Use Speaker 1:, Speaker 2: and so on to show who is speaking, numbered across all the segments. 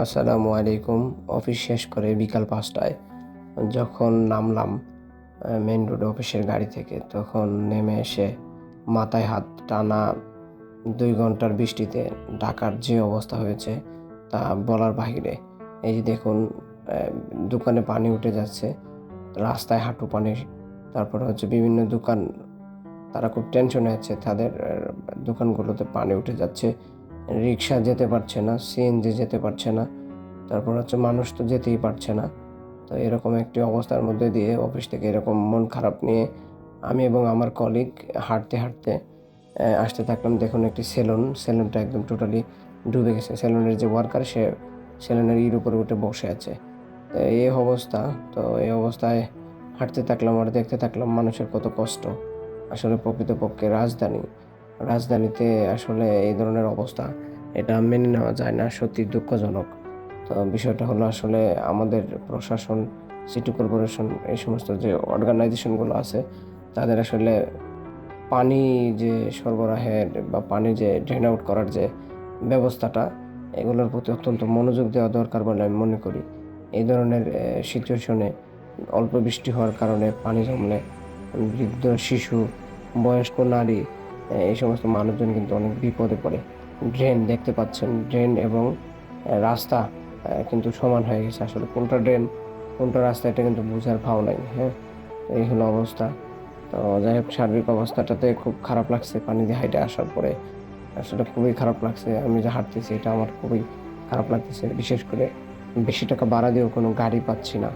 Speaker 1: আসসালামু আলাইকুম। অফিস শেষ করে বিকাল ৫টায় যখন নামলাম মেইন রোডে অফিসের গাড়ি থেকে, তখন নেমে এসে মাথায় হাত, টানা ২ ঘন্টার বৃষ্টিতে ঢাকার যে অবস্থা হয়েছে তা বলার বাহিরে। এই যে দেখুন, দোকানে পানি উঠে যাচ্ছে, রাস্তায় হাঁটু পানি। তারপরে হচ্ছে বিভিন্ন দোকান, তারা খুব টেনশনে আছে, তাদের দোকানগুলোতে পানি উঠে যাচ্ছে। রিক্সা যেতে পারছে না, সিএনজি যেতে পারছে না। তারপর হচ্ছে মানুষ তো যেতেই পারছে না। তো এরকম একটি অবস্থার মধ্যে দিয়ে অফিস থেকে এরকম মন খারাপ নিয়ে আমি এবং আমার কলিগ হাঁটতে আসতে থাকলাম। দেখুন, একটি সেলুনটা একদম টোটালি ডুবে গেছে। সেলুনের যে ওয়ার্কার, সে সেলুনের উপরে উঠে বসে আছে। তো এই অবস্থা। তো এই অবস্থায় হাঁটতে থাকলাম আর দেখতে থাকলাম মানুষের কত কষ্ট। আসলে প্রকৃতপক্ষে রাজধানীতে আসলে এই ধরনের অবস্থা, এটা মেনে নেওয়া যায় না। সত্যি দুঃখজনক। তো বিষয়টা হলো, আসলে আমাদের প্রশাসন, সিটি কর্পোরেশন, এই সমস্ত যে অর্গানাইজেশনগুলো আছে, তাদের আসলে পানি যে সরবরাহের বা পানি যে ড্রেন আউট করার যে ব্যবস্থাটা, এগুলোর প্রতি অত্যন্ত মনোযোগ দেওয়া দরকার বলে আমি মনে করি। এই ধরনের সিচুয়েশনে অল্প বৃষ্টি হওয়ার কারণে পানি জমলে বৃদ্ধ, শিশু, বয়স্ক নারী, এই সমস্ত মানুষজন কিন্তু অনেক বিপদে পড়ে। ড্রেন দেখতে পাচ্ছেন, ড্রেন এবং রাস্তা কিন্তু সমান হয়ে গেছে। আসলে কোনটা ড্রেন, কোনটা রাস্তা, এটা কিন্তু বোঝার ভাও নাই। হ্যাঁ? তো এই হলো অবস্থা। তো যাই হোক, সার্বিক অবস্থাটাতে খুব খারাপ লাগছে পানি দিয়ে হাঁইটে আসার পরে। আসলে খুবই খারাপ লাগছে। আমি যে হাঁটতেছি, এটা আমার খুবই খারাপ লাগতেছে। বিশেষ করে বেশি টাকা ভাড়া দিয়েও কোনো গাড়ি পাচ্ছি না,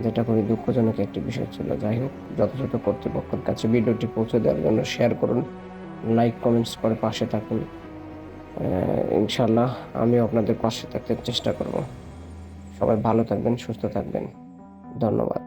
Speaker 1: যেটা খুবই দুঃখজনক একটি বিষয় ছিল। যাই হোক, যথাযথ কর্তৃপক্ষের কাছে ভিডিওটি পৌঁছে দেওয়ার জন্য শেয়ার করুন, লাইক, কমেন্টস করে পাশে থাকুন। ইনশাআল্লাহ আমিও আপনাদের পাশে থাকতে চেষ্টা করব। সবাই ভালো থাকবেন, সুস্থ থাকবেন। ধন্যবাদ।